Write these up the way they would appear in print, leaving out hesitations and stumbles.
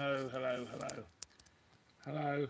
Hello, hello, hello. Hello.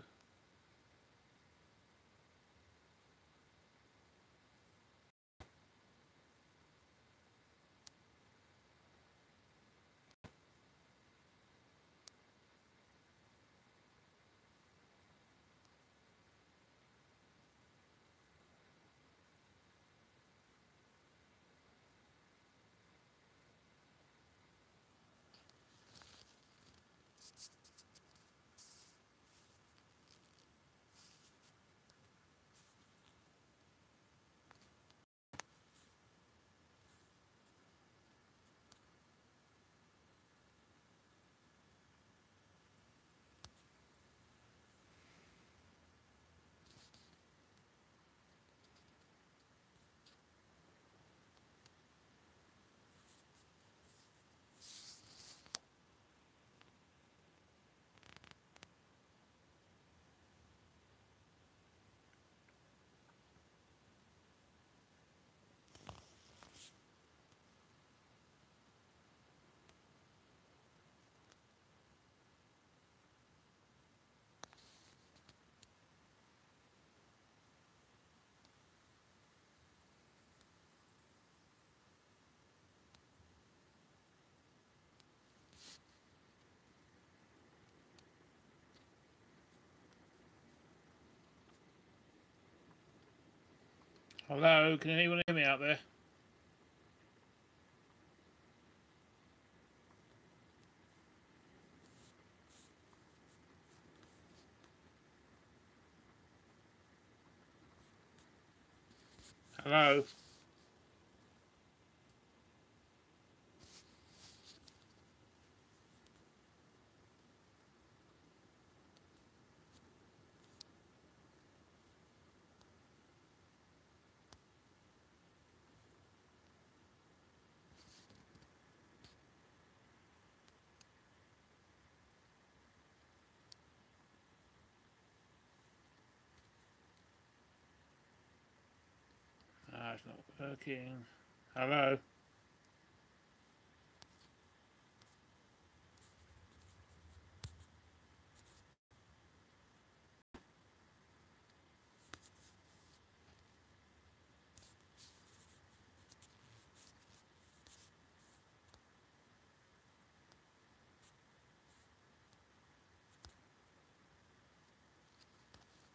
Hello, can anyone hear me out there? Hello? Ah, it's not working. Hello?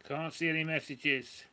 Can't see any messages.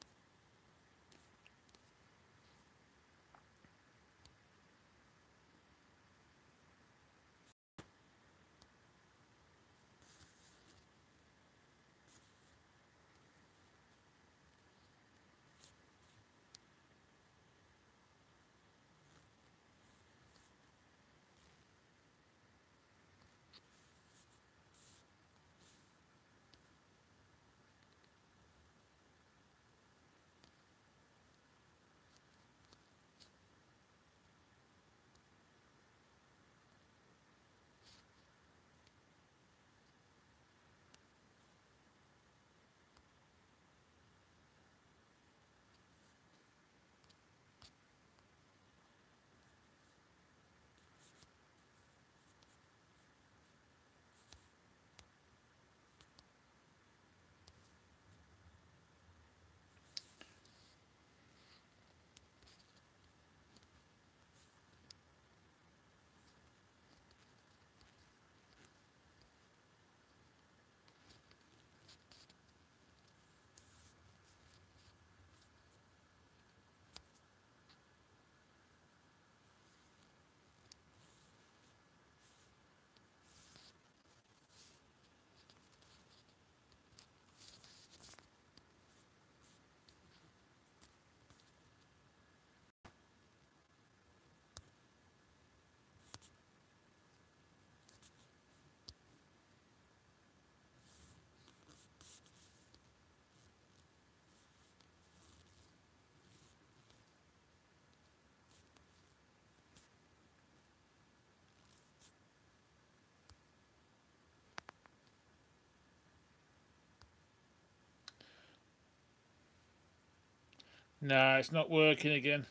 No, it's not working again.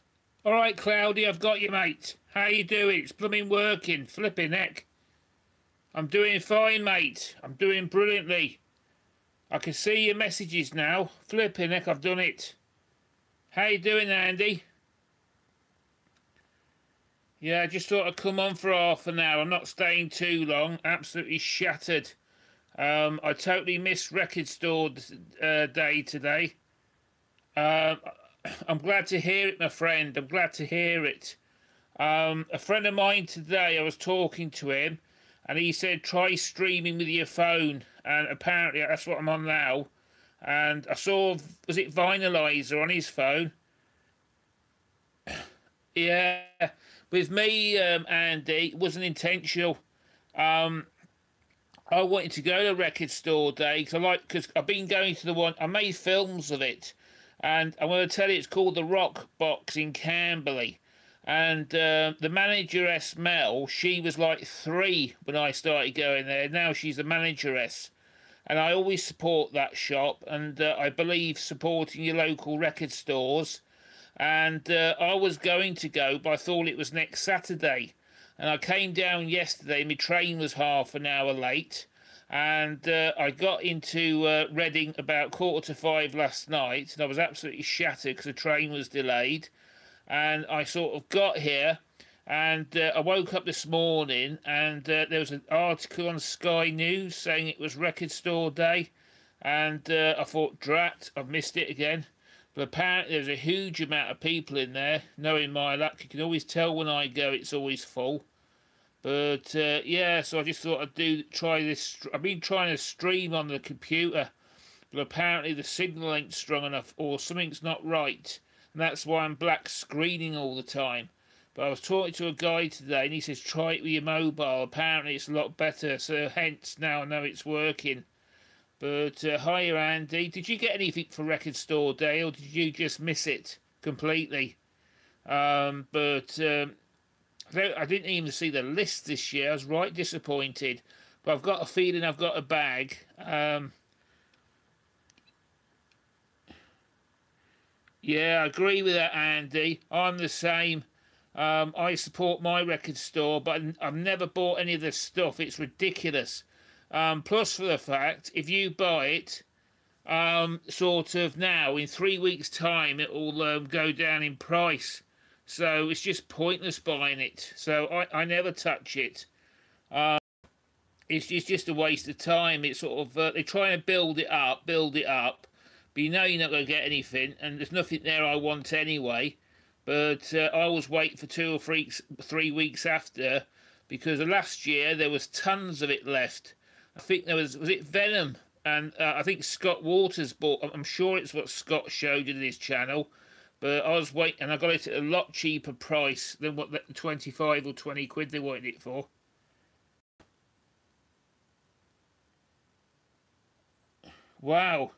All right, Cloudy, I've got you, mate. How you doing? It's blooming working. Flipping heck. I'm doing fine, mate. I'm doing brilliantly. I can see your messages now. Flipping heck, I've done it. How you doing, Andy? Yeah, I just thought I'd come on for half an hour. I'm not staying too long. Absolutely shattered. I totally missed Record Store Day today. Um, I'm glad to hear it, my friend. I'm glad to hear it. A friend of mine today, I was talking to him, and he said try streaming with your phone, and apparently that's what I'm on now. And I saw, was it Vinylizer on his phone? Yeah, with me, Andy, it wasn't intentional. Um, I wanted to go to Record Store Day because I've been going to the one. I made films of it, and I'm going to tell you it's called the Rock Box in Camberley. And the manageress Mel, she was like 3 when I started going there. Now she's the manageress, and I always support that shop. And I believe supporting your local record stores. And I was going to go, but I thought it was next Saturday. And I came down yesterday. My train was half an hour late, and I got into Reading about 4:45 last night, and I was absolutely shattered because the train was delayed. And I sort of got here, and I woke up this morning, and there was an article on Sky News saying it was Record Store Day, and I thought, drat, I've missed it again. But apparently there's a huge amount of people in there. Knowing my luck, you can always tell when I go it's always full. But yeah, so I just thought try this. I've been trying to stream on the computer, but apparently the signal ain't strong enough, or something's not right. And that's why I'm black screening all the time. But I was talking to a guy today, and he says try it with your mobile. Apparently it's a lot better, so hence now I know it's working. But hiya, Andy. Did you get anything for Record Store Day, or did you just miss it completely? But I didn't even see the list this year. I was right disappointed. But I've got a feeling I've got a bag. Yeah, I agree with that, Andy. I'm the same. I support my record store, but I've never bought any of this stuff. It's ridiculous. Plus, for the fact, if you buy it, sort of now, in 3 weeks' time, it will go down in price. So it's just pointless buying it. So I never touch it. It's just a waste of time. It's sort of they're trying to build it up, but you know you're not going to get anything, and there's nothing there I want anyway. But I always wait for 2 or 3 weeks after, because last year there was tons of it left. I think there was it Venom, and I think Scott Waters bought. I'm sure it's what Scott showed in his channel, but I was waiting, and I got it at a lot cheaper price than what the 25 or 20 quid they wanted it for. Wow.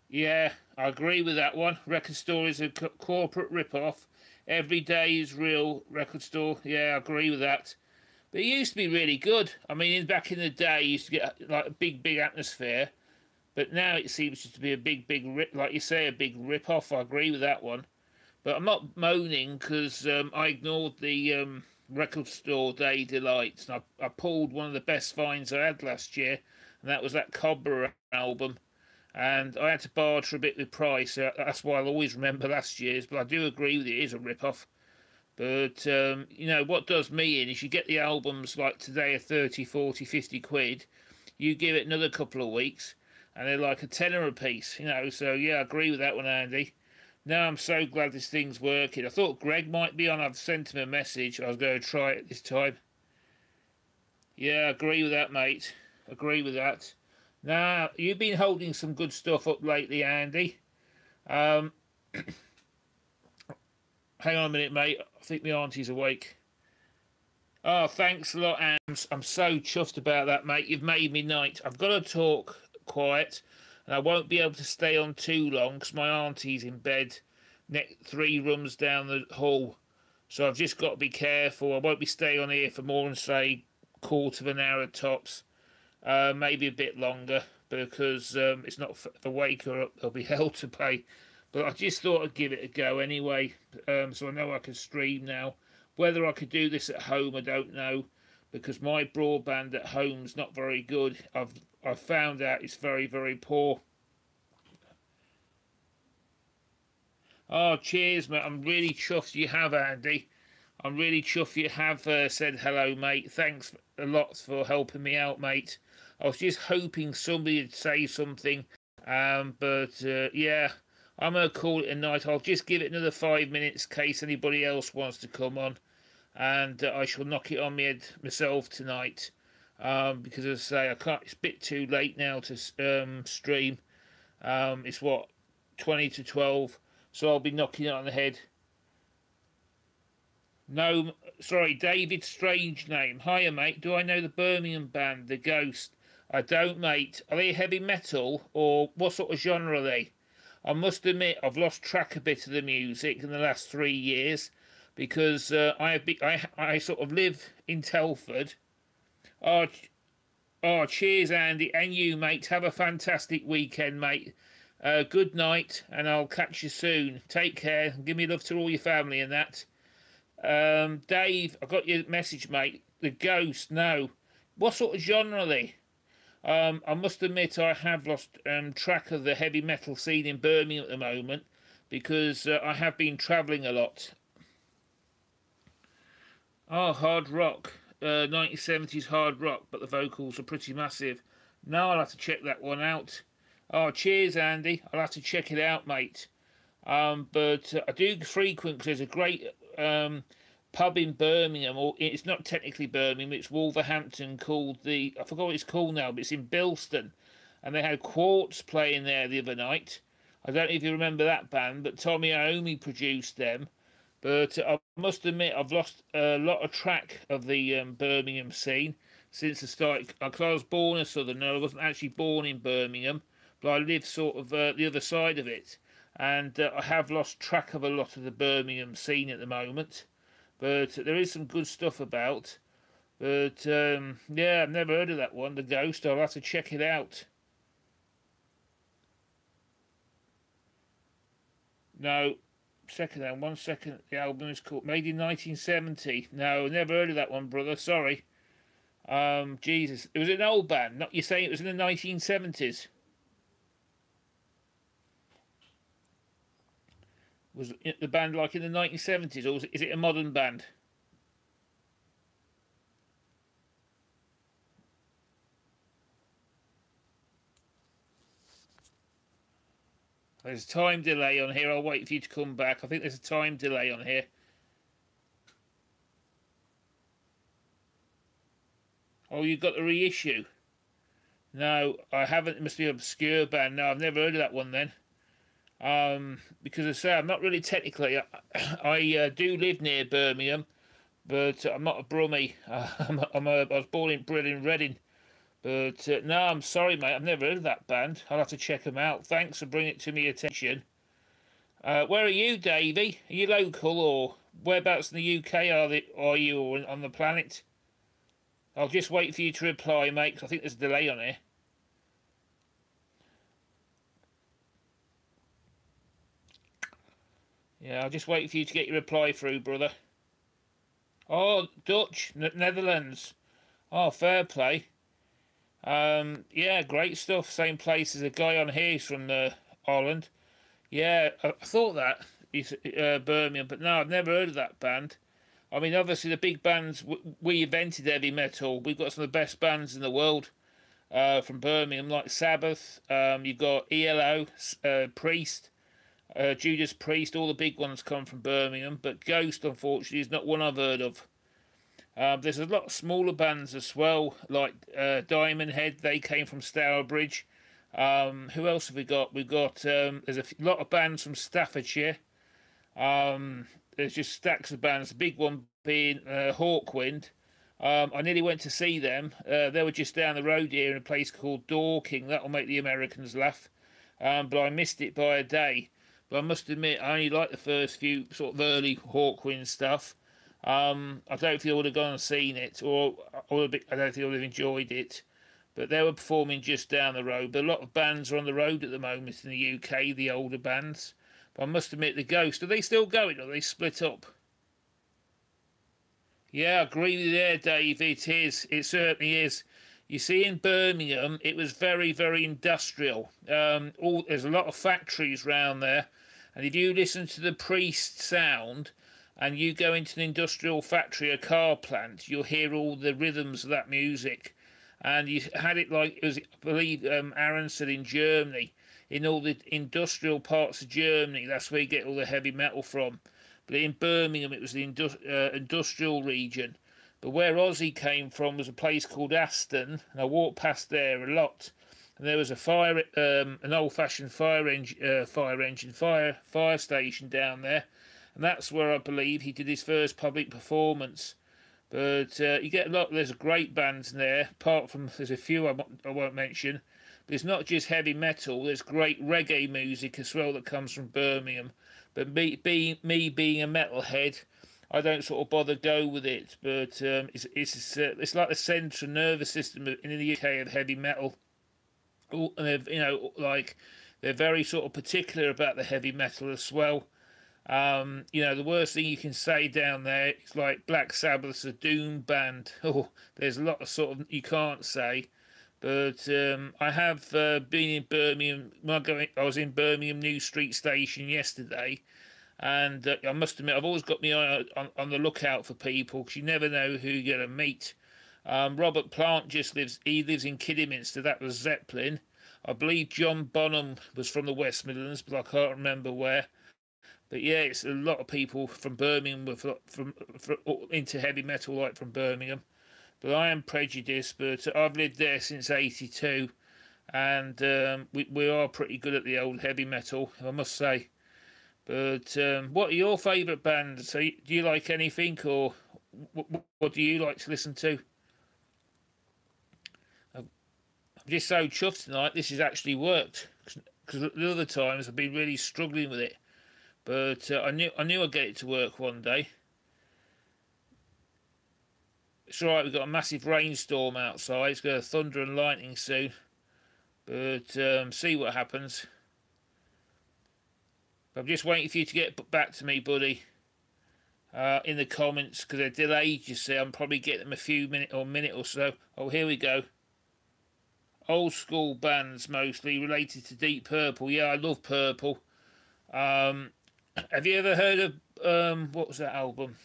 Yeah, I agree with that one. Record store is a corporate rip-off. Every day is real record store. Yeah, I agree with that. But it used to be really good. I mean, back in the day, you used to get like a big atmosphere. But now it seems just to be a big rip, like you say, a big rip-off. I agree with that one. But I'm not moaning because I ignored the record store day delights. And I pulled one of the best finds I had last year, and that was that Cobra album. And I had to barter a bit with price. That's why I'll always remember last year's. But I do agree with it. It is a rip-off. But, you know, what does me in is you get the albums like today are 30, 40, 50 quid. You give it another couple of weeks, and they're like a tenner a piece, you know. So, yeah, I agree with that one, Andy. No, I'm so glad this thing's working. I thought Greg might be on. I've sent him a message. I was going to try it this time. Yeah, I agree with that, mate. Agree with that. Now, you've been holding some good stuff up lately, Andy. Um, hang on a minute, mate. I think my auntie's awake. Oh, thanks a lot, Ams. I'm so chuffed about that, mate. You've made me night. I've got to talk quiet, and I won't be able to stay on too long because my auntie's in bed 3 rooms down the hall. So I've just got to be careful. I won't be staying on here for more than, say, quarter of an hour tops. Maybe a bit longer, because it's not for wake her up. There'll be hell to pay. But I just thought I'd give it a go anyway, so I know I can stream now. Whether I could do this at home, I don't know. because my broadband at home's not very good. I've found out it's very poor. Oh, cheers, mate. I'm really chuffed you have, Andy. I'm really chuffed you have said hello, mate. Thanks a lot for helping me out, mate. I was just hoping somebody would say something, but yeah, I'm going to call it a night. I'll just give it another 5 minutes in case anybody else wants to come on, and I shall knock it on my head myself tonight, because as I say, I can't. It's a bit too late now to stream. It's what, 20 to 12, so I'll be knocking it on the head. No, sorry, David Strange name. Hiya, mate. Do I know the Birmingham band, The Ghost? I don't, mate. Are they heavy metal, or what sort of genre are they? I must admit, I've lost track a bit of the music in the last 3 years, because I sort of live in Telford. Oh, oh, cheers, Andy, and you, mate. Have a fantastic weekend, mate. Good night, and I'll catch you soon. Take care, and give me love to all your family and that. Dave, I got your message, mate. The Ghost, no. What sort of genre are they? I must admit I have lost track of the heavy metal scene in Birmingham at the moment, because I have been travelling a lot. Oh, hard rock. 1970s hard rock, but the vocals are pretty massive. No, I'll have to check that one out. Oh, cheers, Andy. I'll have to check it out, mate. But I do frequent, because there's a great pub in Birmingham, or it's not technically Birmingham, it's Wolverhampton, called I forgot what it's called now, but it's in Bilston, and they had Quartz playing there the other night. I don't know if you remember that band, but Tommy Iommi produced them. But I must admit, I've lost a lot of track of the Birmingham scene since the start. I was born a Southerner. I wasn't actually born in Birmingham, but I lived sort of the other side of it. And I have lost track of a lot of the Birmingham scene at the moment. But there is some good stuff about. But yeah, I've never heard of that one, The Ghost. I'll have to check it out. No, second hand, 1 second. The album is called Made in 1970. No, never heard of that one, brother. Sorry. Jesus, it was an old band. Not you saying it was in the 1970s. Was the band like in the 1970s, or is it a modern band? There's a time delay on here. I'll wait for you to come back. I think there's a time delay on here. Oh, you got the reissue? No, I haven't. It must be an obscure band. No, I've never heard of that one then. Because I say I'm not really technically. I do live near Birmingham, but I'm not a Brummie. I was born and bred in Reading. But no, I'm sorry, mate. I've never heard of that band. I'll have to check them out. Thanks for bringing it to me attention. Where are you, Davey? Are you local, or whereabouts in the UK are you, or on the planet? I'll just wait for you to reply, mate, because I think there's a delay on here. Yeah, I'll just wait for you to get your reply through, brother. Oh, Dutch, Netherlands. Oh, fair play. Yeah, great stuff. Same place as a guy on here. He's from Holland. Yeah, I thought that he's Birmingham, but no, I've never heard of that band. I mean, obviously the big bands. We invented heavy metal. We've got some of the best bands in the world from Birmingham, like Sabbath. You've got ELO, Priest, Judas Priest. All the big ones come from Birmingham, but Ghost, unfortunately, is not one I've heard of. There's a lot of smaller bands as well, like Diamond Head. They came from Stourbridge. Who else have we got? We've got there's a lot of bands from Staffordshire. There's just stacks of bands. The big one being Hawkwind. I nearly went to see them. They were just down the road here in a place called Dorking. That'll make the Americans laugh. But I missed it by a day. But I must admit, I only like the first few sort of early Hawkwind stuff. I don't think I would have gone and seen it, or I don't think I would have enjoyed it. But they were performing just down the road. But a lot of bands are on the road at the moment in the UK, the older bands. But I must admit, the Ghost, are they still going, or are they split up? Yeah, I agree with you there, Dave. It is. It certainly is. You see, in Birmingham, it was very, very industrial. There's a lot of factories round there, and if you listen to the Priest sound, and you go into an industrial factory, a car plant, you'll hear all the rhythms of that music. And you had it like it was, I believe, Aaron said in Germany, in all the industrial parts of Germany, that's where you get all the heavy metal from. But in Birmingham, it was the industrial region. But where Ozzy came from was a place called Aston, and I walked past there a lot. And there was a an old-fashioned fire station down there, and that's where I believe he did his first public performance. But you get a lot. There's great bands in there. Apart from there's a few I won't mention. But it's not just heavy metal. There's great reggae music as well that comes from Birmingham. But me being a metalhead, I don't sort of bother go with it. But it's like the central nervous system in the UK of heavy metal. And they're very sort of particular about the heavy metal as well. The worst thing you can say down there is like Black Sabbath's a doom band. Oh, there's a lot of sort of you can't say. But I have been in Birmingham. I was in New Street Station yesterday, and I must admit I've always got my eye on the lookout for people because you never know who you're going to meet. Robert Plant lives in Kidderminster. That was Zeppelin. I believe John Bonham was from the West Midlands, but I can't remember where. But yeah, it's a lot of people from Birmingham from into heavy metal, like from Birmingham. But I am prejudiced. But I've lived there since '82, and we are pretty good at the old heavy metal, I must say. But what are your favourite bands? So, do you like anything, or what do you like to listen to? I'm just so chuffed tonight. This has actually worked because the other times I've been really struggling with it. But I knew I'd get it to work one day. It's alright, we've got a massive rainstorm outside. It's going to thunder and lightning soon. But see what happens. I'm just waiting for you to get back to me, buddy. In the comments, because they're delayed, you see. I'm probably getting them a minute or so. Oh, here we go. Old school bands, mostly related to Deep Purple. Yeah, I love Purple. Have you ever heard of, what was that album?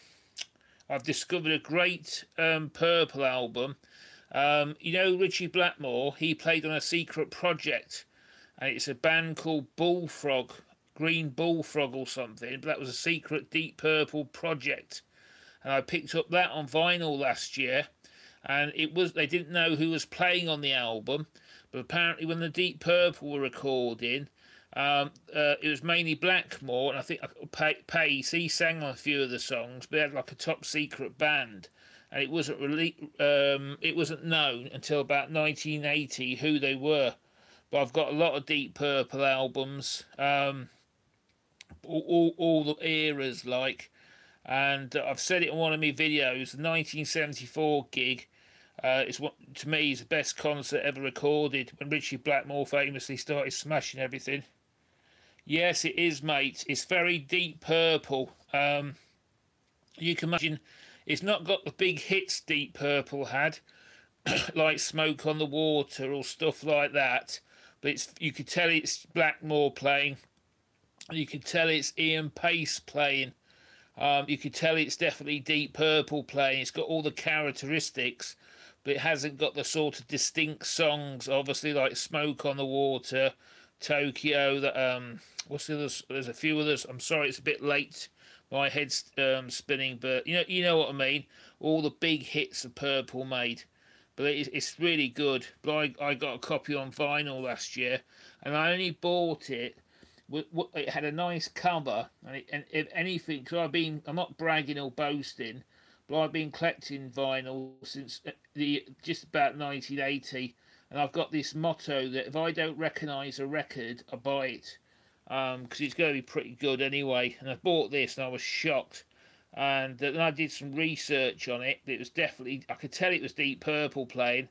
I've discovered a great Purple album. Richie Blackmore, he played on a secret project, and it's a band called Bullfrog, Green Bullfrog or something, but that was a secret Deep Purple project. And I picked up that on vinyl last year, and they didn't know who was playing on the album, but apparently when the Deep Purple were recording, it was mainly Blackmore, and I think Pace, he sang on a few of the songs, but they had like a top secret band, and it wasn't it wasn't known until about 1980 who they were. But I've got a lot of Deep Purple albums, all the eras like, and I've said it in one of my videos. The 1974 gig is what to me is the best concert ever recorded, when Richie Blackmore famously started smashing everything. Yes, it is, mate. It's very Deep Purple. You can imagine it's not got the big hits Deep Purple had, like Smoke on the Water or stuff like that. But you could tell it's Blackmore playing. You could tell it's Ian Pace playing. You could tell it's definitely Deep Purple playing. It's got all the characteristics, but it hasn't got the sort of distinct songs, obviously, like Smoke on the Water, Tokyo, what's the others? There's a few others. I'm sorry, it's a bit late. My head's spinning, but you know what I mean. All the big hits of Purple made, but it's really good. But I got a copy on vinyl last year, and I only bought it. It had a nice cover, and if anything, because I'm not bragging or boasting, but I've been collecting vinyl since just about 1980. And I've got this motto that if I don't recognise a record, I buy it. Because it's going to be pretty good anyway. And I bought this and I was shocked. And then I did some research on it. It was definitely, I could tell it was Deep Purple playing,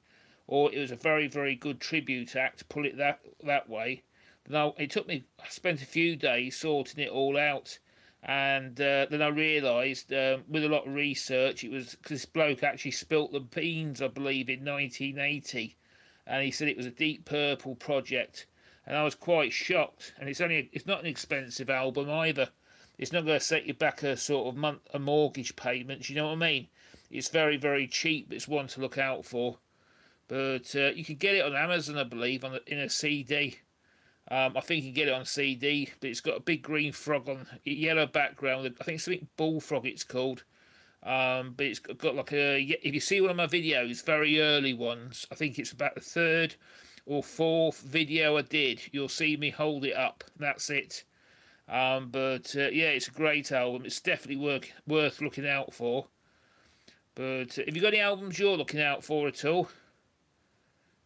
or it was a very, very good tribute act, to put it that way. But I spent a few days sorting it all out. And then I realised, with a lot of research, it was because this bloke actually spilt the beans, I believe, in 1980, and he said it was a Deep Purple project, and I was quite shocked. And it's not an expensive album either. It's not going to set you back a sort of a mortgage payment. You know what I mean? It's very, very cheap. But it's one to look out for. But you can get it on Amazon, I believe, in a CD. I think you can get it on CD, but it's got a big green frog on a yellow background. I think it's something bullfrog it's called. But it's got like if you see one of my videos, very early ones, I think it's about the third or fourth video I did, you'll see me hold it up. That's it. But yeah, it's a great album. It's definitely worth looking out for. But have you got any albums you're looking out for at all?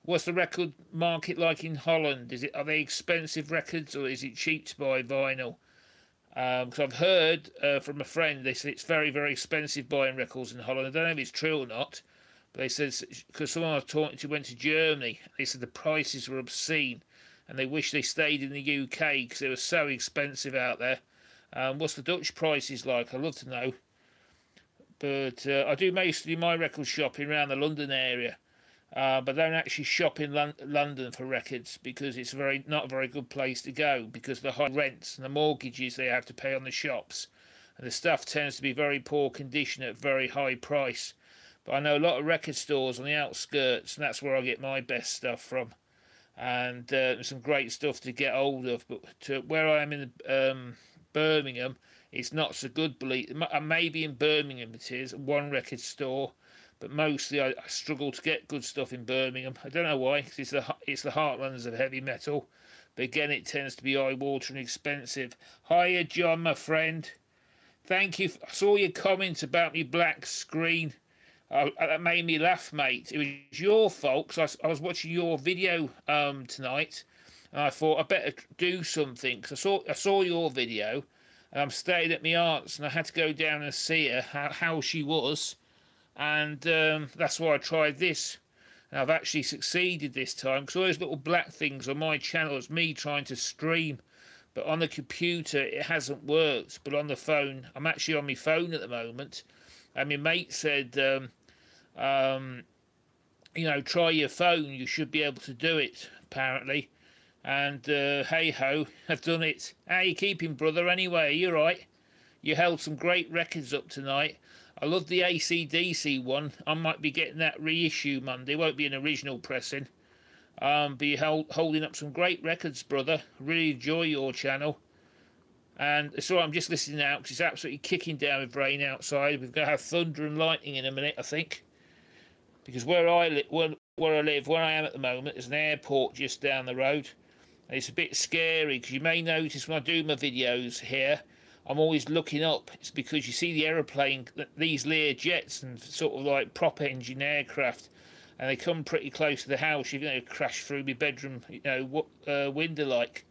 What's the record market like in Holland? Are they expensive records, or is it cheap to buy vinyl? Because I've heard from a friend, they said it's very, very expensive buying records in Holland. I don't know if it's true or not, but they said, because someone I was talking to went to Germany, they said the prices were obscene, and they wish they stayed in the UK because they were so expensive out there. What's the Dutch prices like? I'd love to know. But I do mostly my record shopping around the London area. But I don't actually shop in London for records because it's not a very good place to go because of the high rents and the mortgages they have to pay on the shops. And the stuff tends to be very poor condition at very high price. But I know a lot of record stores on the outskirts, and that's where I get my best stuff from. And some great stuff to get hold of. But to where I am in Birmingham, it's not so good. Maybe in Birmingham it is, one record store. But mostly I struggle to get good stuff in Birmingham. I don't know why, because it's the heartlands of heavy metal. But again, it tends to be eye-watering expensive. Hiya, John, my friend. Thank you. I saw your comment about me black screen. That made me laugh, mate. It was your fault, because I was watching your video tonight, and I thought I better do something, because I saw your video, and I'm staying at my aunt's, and I had to go down and see her, how she was. And that's why I tried this. And I've actually succeeded this time, because all those little black things on my channel is me trying to stream. But on the computer, it hasn't worked. But on the phone, I'm actually on my phone at the moment. And my mate said, try your phone. You should be able to do it, apparently. And hey-ho, I've done it. How you keeping, brother, anyway? You right? You held some great records up tonight. I love the AC/DC one. I might be getting that reissue Monday. It won't be an original pressing. But you're holding up some great records, brother. Really enjoy your channel. And so I'm just listening out because it's absolutely kicking down with rain outside. We're going to have thunder and lightning in a minute, I think. Because where I am at the moment, there's an airport just down the road. And it's a bit scary because you may notice when I do my videos here, I'm always looking up. It's because you see the aeroplane, these Lear jets and sort of like prop engine aircraft, and they come pretty close to the house. You're going to crash through my bedroom, window like.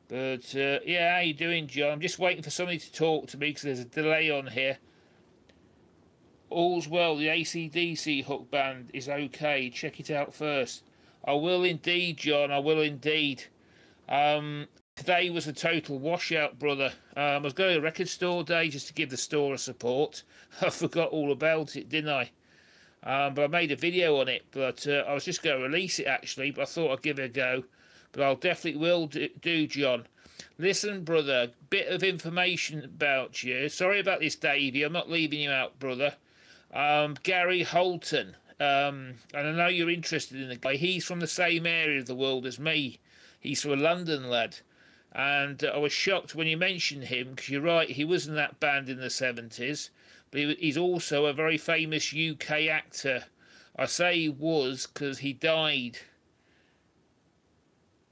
But yeah, how you doing, John? I'm just waiting for somebody to talk to me because there's a delay on here. All's well. The AC/DC Hook band is okay. Check it out first. I will indeed, John. I will indeed. Today was a total washout, brother. I was going to a record store day just to give the store a support. I forgot all about it, didn't I? But I made a video on it. But I was just going to release it, actually. But I thought I'd give it a go. But I'll definitely will do, John. Listen, brother, bit of information about you. Sorry about this, Davey. I'm not leaving you out, brother. Gary Holton. And I know you're interested in the guy. He's from the same area of the world as me. He's from a London lad. And I was shocked when you mentioned him, because you're right, he was in that band in the 70s. But he's also a very famous UK actor. I say he was because he died.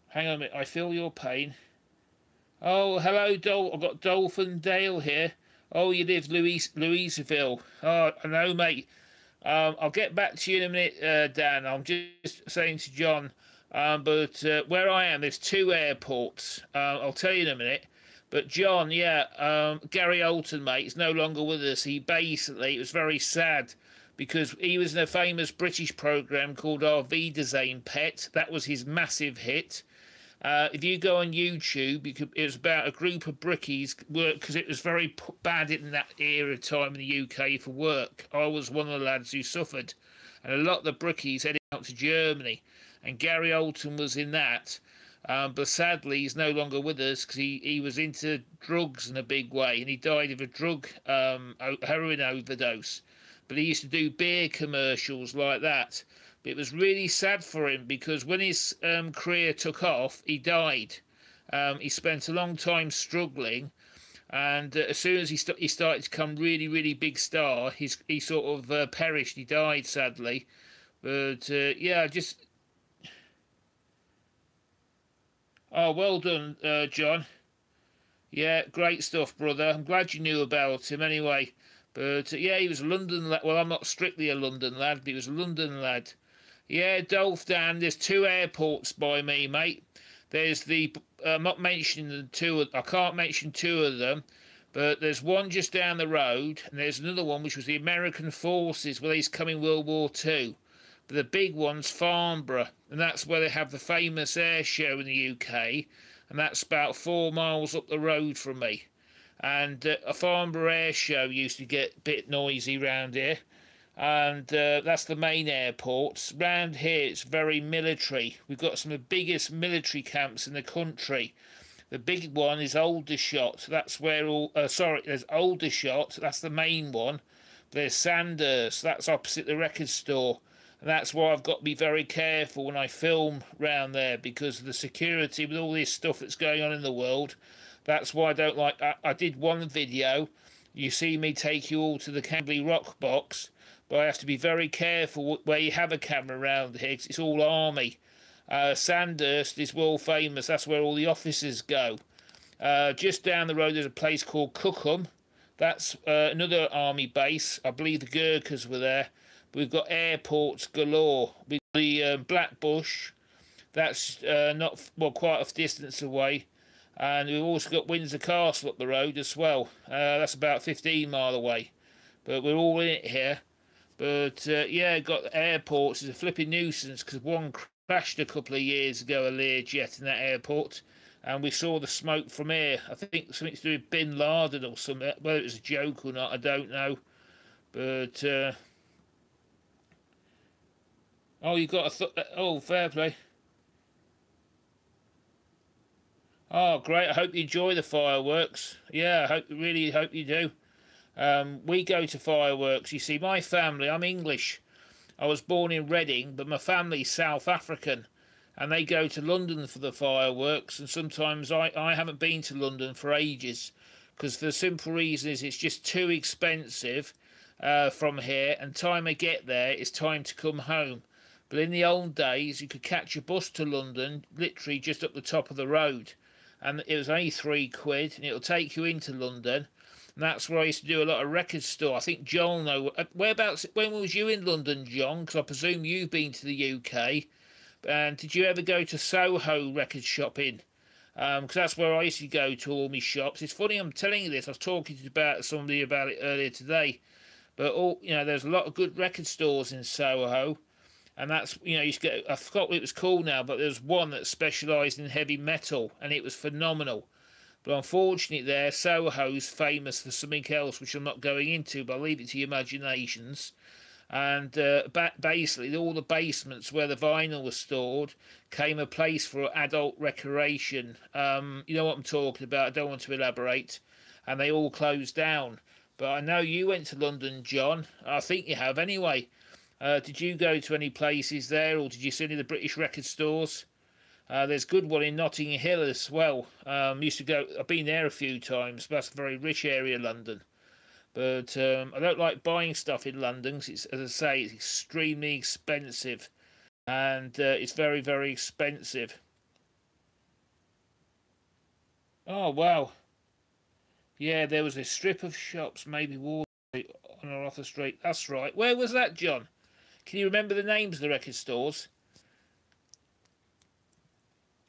Hang on a minute, I feel your pain. Oh, hello, I've got Dolphin Dale here. Oh, you live Louisville. Oh, I know, mate. I'll get back to you in a minute, Dan. I'm just saying to John, but where I am, there's two airports. I'll tell you in a minute. But John, yeah, Gary Holton, mate, is no longer with us. It was very sad because he was in a famous British programme called Our Wiedersehen Pet. That was his massive hit. If you go on YouTube, it was about a group of brickies work because it was very bad in that era time in the UK for work. I was one of the lads who suffered, and a lot of the brickies headed out to Germany, and Gary Oldton was in that. But sadly, he's no longer with us because he was into drugs in a big way, and he died of a heroin overdose. But he used to do beer commercials like that. But it was really sad for him because when his career took off, he died. He spent a long time struggling, and as soon as he started to become really, really big star, he sort of perished. He died sadly. But yeah, just oh, well done, John. Yeah, great stuff, brother. I'm glad you knew about him anyway. But yeah, he was a London lad. Well, I'm not strictly a London lad, but he was a London lad. Yeah, Dolph Dan, there's two airports by me, mate. There's I'm not mentioning the two, I can't mention two of them, but there's one just down the road, and there's another one which was the American Forces, where he's coming World War Two. But the big one's Farnborough, and that's where they have the famous air show in the UK, and that's about 4 miles up the road from me. And a Farnborough air show used to get a bit noisy round here, and that's the main airport. Round here it's very military. We've got some of the biggest military camps in the country. The big one is Aldershot. That's where there's Aldershot. That's the main one. There's Sandhurst. That's opposite the record store. And that's why I've got to be very careful when I film round there because of the security with all this stuff that's going on in the world. That's why I don't like. I did one video. You see me take you all to the Camberley Rock box, but I have to be very careful where you have a camera around here 'cause it's all army. Sandhurst is world famous. That's where all the officers go. Just down the road there's a place called Cookham. That's another army base. I believe the Gurkhas were there. But we've got airports galore. We've got the Blackbush. That's not well quite a distance away. And we've also got Windsor Castle up the road as well. That's about 15 mile away. But we're all in it here. But yeah, got airports is a flipping nuisance because one crashed a couple of years ago, a Learjet in that airport, and we saw the smoke from here. I think something to do with Bin Laden or something. Whether it was a joke or not, I don't know. But oh, you got oh, fair play. Oh, great! I hope you enjoy the fireworks. Yeah, really hope you do. We go to fireworks. You see, my family, I'm English. I was born in Reading, but my family's South African. And they go to London for the fireworks. And sometimes I haven't been to London for ages. Because for the simple reason is it's just too expensive from here. And time I get there, it's time to come home. But in the old days, you could catch a bus to London, literally just up the top of the road. And it was only £3, and it'll take you into London. And that's where I used to do a lot of record store. I think John know whereabouts. When was you in London, John? Because I presume you've been to the UK. And did you ever go to Soho record shopping? Because that's where I used to go to all my shops. It's funny I'm telling you this. I was talking to somebody about it earlier today. But there's a lot of good record stores in Soho. And that's, you used to get, I forgot what it was called now, but there's one that specialised in heavy metal, and it was phenomenal. But unfortunately there, Soho's famous for something else, which I'm not going into, but I'll leave it to your imaginations. And basically, all the basements where the vinyl was stored came a place for adult recreation. You know what I'm talking about, I don't want to elaborate. And they all closed down. But I know you went to London, John. I think you have anyway. Did you go to any places there, or did you see any of the British record stores? There's a good one in Notting Hill as well. Used to go. I've been there a few times. But that's a very rich area, London. But I don't like buying stuff in London. 'Cause it's, as I say, it's extremely expensive, and it's very, very expensive. Oh wow! Yeah, there was a strip of shops, maybe Wall Street on Arthur Street. That's right. Where was that, John? Can you remember the names of the record stores?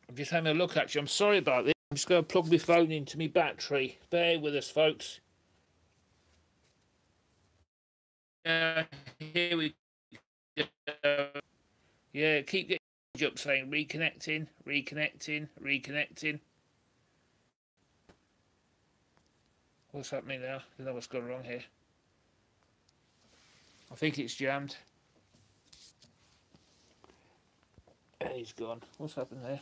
I'm just having a look, actually. I'm sorry about this. I'm just going to plug my phone into my battery. Bear with us, folks. Here we go. Yeah, keep getting up saying reconnecting, reconnecting, reconnecting. What's happening now? I don't know what's gone wrong here. I think it's jammed. He's gone. What's happened there?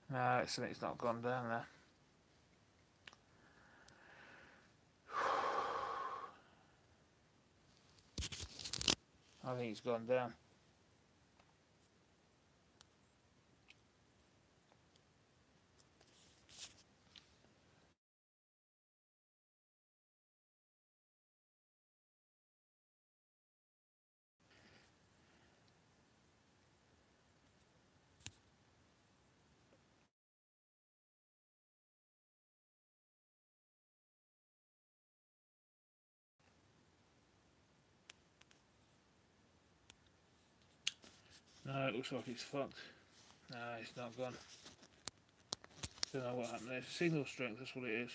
No, it's not gone down there. I think it's gone down. No, it looks like it's fucked. No, it's not gone. Don't know what happened there. Signal strength, that's what it is.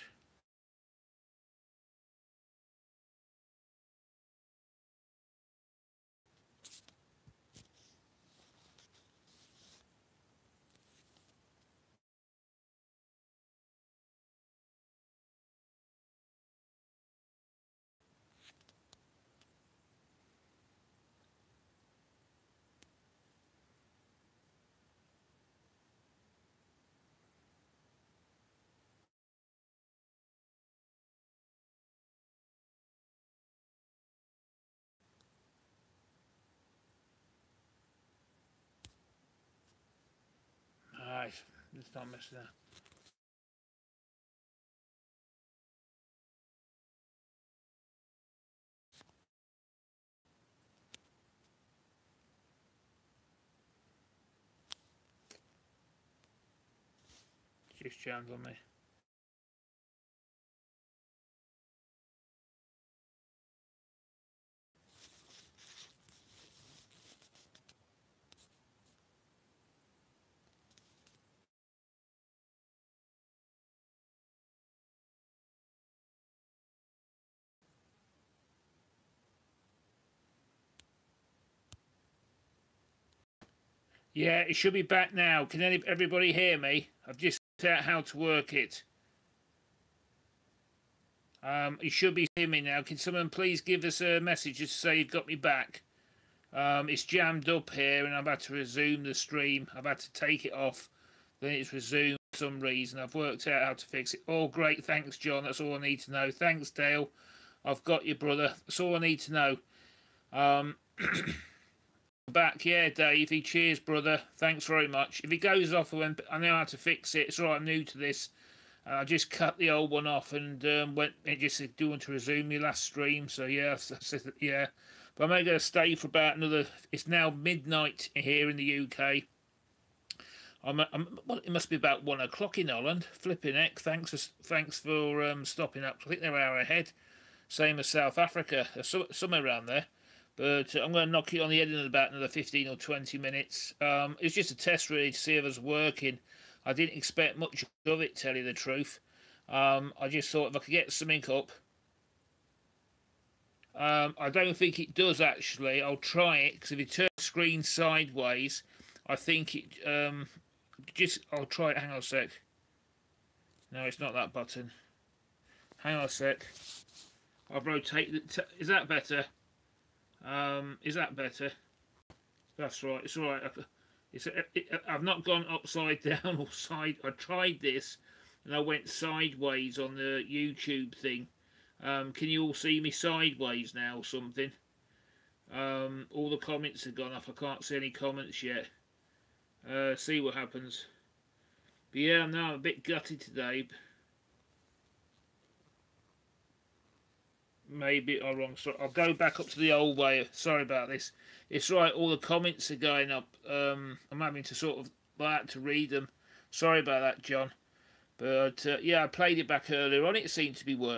Alright, it's not missing there. Just jammed on me. Yeah, it should be back now. Can everybody hear me? I've just worked out how to work it. You should be hearing me now. Can someone please give us a message just to say you've got me back? It's jammed up here and I've had to resume the stream. I've had to take it off. Then it's resumed for some reason. I've worked out how to fix it. Oh, great. Thanks, John. That's all I need to know. Thanks, Dale. I've got you, brother. That's all I need to know. Back, yeah, Davey. Cheers, brother. Thanks very much. If it goes off, I know how to fix it. It's all right, I'm new to this. I just cut the old one off and went. It just said, "Do you want to resume your last stream?" So yeah, yeah. But I'm only going to stay for about another. It's now midnight here in the UK. Well, it must be about 1 o'clock in Holland. Flipping heck. Thanks for stopping up. I think they're an hour ahead. Same as South Africa, somewhere around there. But I'm going to knock it on the head in about another 15 or 20 minutes. It's just a test really to see if it's working. I didn't expect much of it, tell you the truth. I just thought if I could get something up. I don't think it does actually. I'll try it because if you turn the screen sideways, I think it. I'll try it. Hang on a sec. No, it's not that button. Hang on a sec. I'll rotate. Is that better? Is that better? That's right. It's all right. I've not gone upside down or side. I tried this, and I went sideways on the YouTube thing. Can you all see me sideways now or something? All the comments have gone off. I can't see any comments yet. See what happens. But yeah, I'm a bit gutted today. Maybe I'm wrong. So I'll go back up to the old way. Sorry about this. It's right. All the comments are going up. I'm having to sort of like to read them. Sorry about that, John. But yeah, I played it back earlier on. It seemed to be working.